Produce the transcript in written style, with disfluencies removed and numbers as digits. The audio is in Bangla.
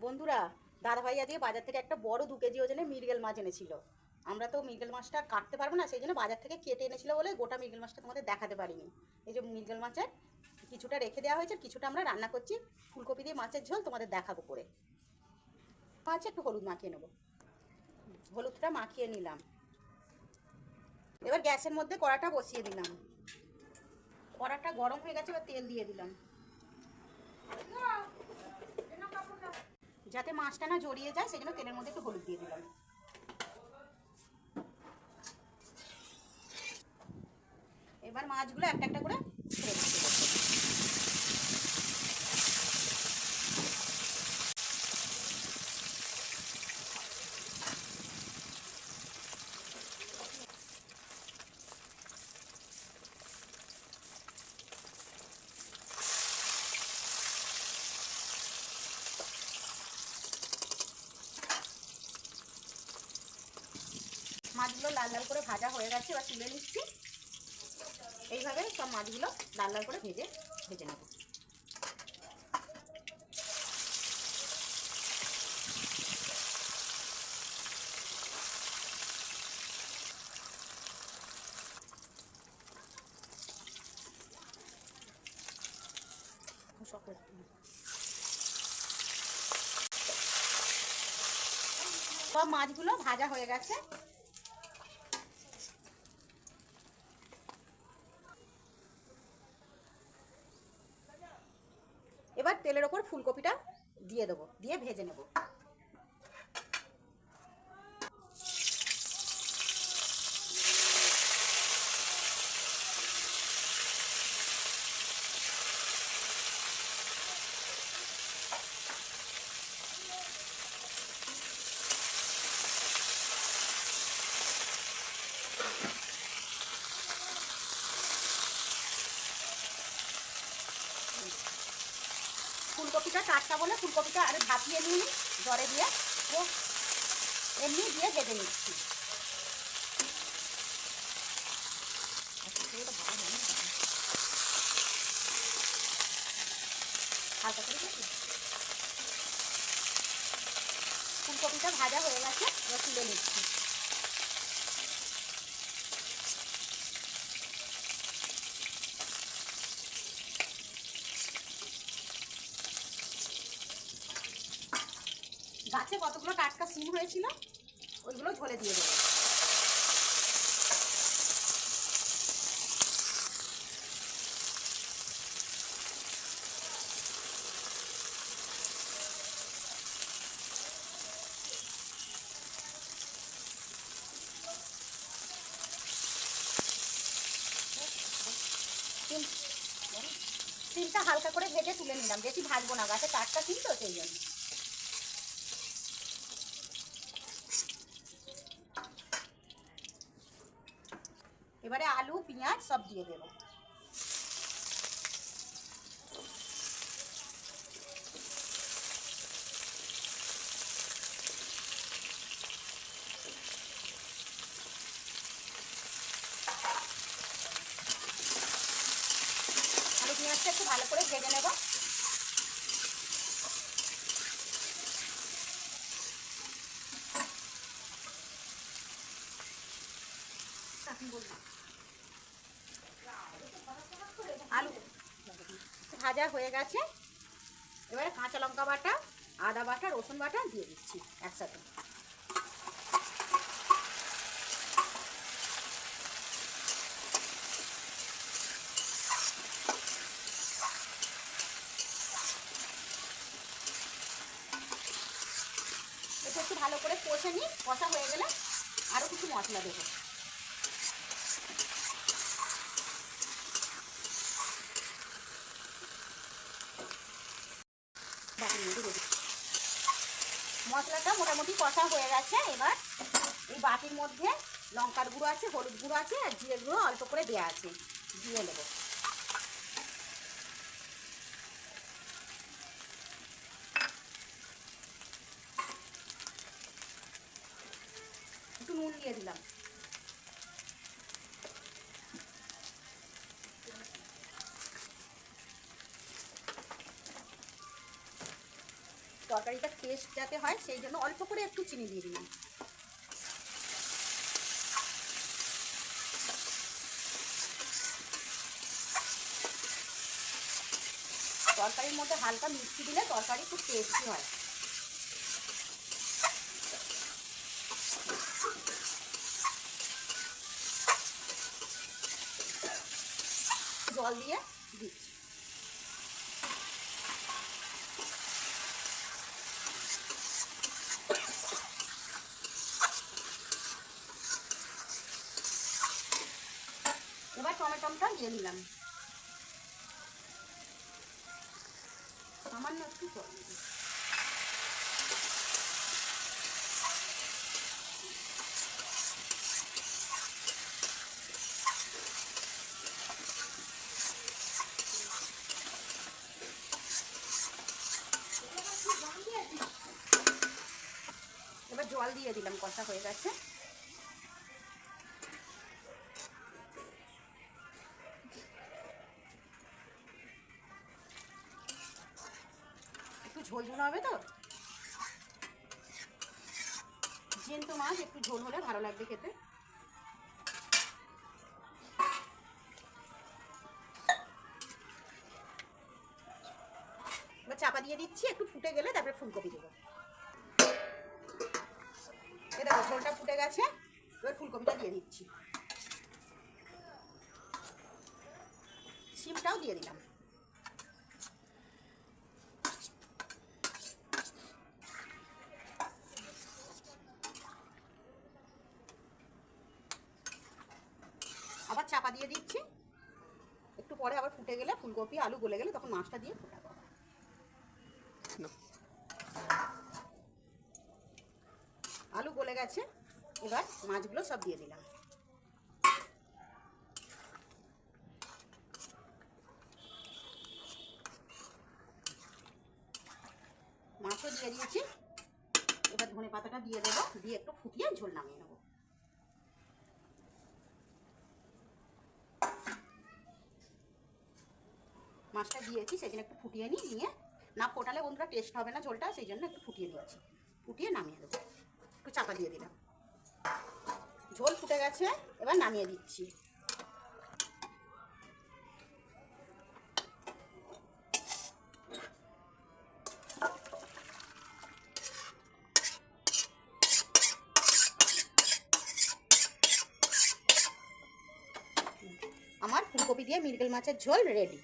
বন্ধুরা, দাদাভাই আজকে বাজার থেকে একটা বড় 2 কেজি ওজনের মৃগেল মাছ এনেছিল। আমরা তো মৃগেল মাছটা কাটতে পারবো না, সেই জন্য বাজার থেকে কেটে এনেছিল বলে গোটা মৃগেল মাছটা তোমাদের দেখাতে পারিনি। এই যে মৃগেল মাছের কিছুটা রেখে দেওয়া হয়েছে, কিছুটা আমরা রান্না করছি ফুলকপি দিয়ে মাছের ঝোল, তোমাদের দেখাবো করে। আচ্ছা, একটু হলুদ মাখিয়ে নেবো। হলুদটা মাখিয়ে নিলাম। এবার গ্যাসের মধ্যে কড়াটা বসিয়ে দিলাম। কড়াটা গরম হয়ে গেছে, এবার তেল দিয়ে দিলাম যাতে মাছটা না জড়িয়ে যায়, সেই জন্য তেলের মধ্যে একটু হলুদ দিয়ে দিলাম। এবার মাছগুলো একটা একটা করে ছেড়ে দিতে হবে। মাছগুলো লাল লাল করে ভাজা হয়ে গেছে, এবার তুলে নিচ্ছি। এইভাবে সব মাছগুলো লাল লাল করে ভেজে ভেজে নেব। সব মাছগুলো ভাজা হয়ে গেছে। এবার তেলের ওপর ফুলকপিটা দিয়ে দেবো, দিয়ে ভেজে নেব। ফুলকপিটা টাটকা বলে ফুলকপিটা আরে ভাপিয়ে নিই জলে দিয়ে, ও এমনি দিয়ে ভেজে নিচ্ছি। হালকা করে ফুলকপিটা ভাজা হয়ে গেছে, এবার তুলে নিচ্ছি। গাছে কতগুলো টাটকা সিম হয়েছিল, ওইগুলো ঝোলে দিয়ে দেবো। সিমটা হালকা করে ভেজে তুলে নিলাম, বেশি ভাজবো না, গাছে টাটকা সিম তো সেই জন্য। এবারে আলু পেঁয়াজ সব দিয়ে দেবো। আলু পেঁয়াজটা একটু ভালো করে ভেজে নেব। আলু ভাজা হয়ে গেছে, এবারে কাঁচা লঙ্কা বাটা, আদা বাটা, রসুন বাটা দিয়ে দিচ্ছি একসাথে। এটা একটু ভালো করে কষে নিই, কষা হয়ে গেলে আরও কিছু মশলা দেবো। মশলাটা মোটামুটি কষা হয়ে গেছে, এবার এই বাটির মধ্যে লঙ্কার গুঁড়ো আছে, হলুদ গুঁড়ো আছে, আর জিরে গুঁড়ো অল্প করে দেওয়া আছে, দিয়ে নেবো। একটু নুন দিয়ে দিলাম। তরকারিটা টেস্ট যাতে হয় সেই জন্য অল্প করে একটু চিনি দিয়ে দিলাম। তরকারির মধ্যে হালকা মিষ্টি দিলে তরকারি খুব টেস্টি হয়। জল দিয়ে দিচ্ছি। এবার টমেটোটা দিয়ে দিলাম, সামান্য একটু জল দিই। এবার জল দিয়ে দিলাম, কষা হয়ে গেছে। একটু ঝোল ঝোল হবে তো, জ্যান্ত মাছ একটু ঝোল হলে ভালো লাগবে খেতে। এবার চাপা দিয়ে দিচ্ছি, একটু ফুটে গেলে তারপরে ফুলকপি দেবো। এই দেখো ঝোলটা ফুটে গেছে, এবার ফুলকপিটা দিয়ে দিচ্ছি, শিমটাও দিয়ে দিলাম। আবার চাপা দিয়ে দিচ্ছি, একটু পরে আবার ফুটে গেলে ফুলকপি আলু গলে গেলে তখন মাছটা দিয়ে ফোটাবো। আলু গলে গেছে, এবার মাছগুলো সব দিয়ে দিলাম। মাছও দিয়ে দিয়েছি, এবার ধনে পাতাটা দিয়ে দেবো, দিয়ে একটু ফুটিয়ে ঝোল নামিয়ে নেবো। মাছটা দিয়েছি সেই জন্য একটু ফুটিয়ে নিয়ে না ফোটালে বন্ধুরা টেস্ট হবে না ঝোলটা, সেই জন্য একটু ফুটিয়ে নিয়েছি, ফুটিয়ে নামিয়ে দেবো। একটু চাপা দিয়ে দিলাম, ঝোল ফুটে গেছে, এবার নামিয়ে দিচ্ছি। আমার ফুলকপি দিয়ে মৃগেল মাছের ঝোল রেডি।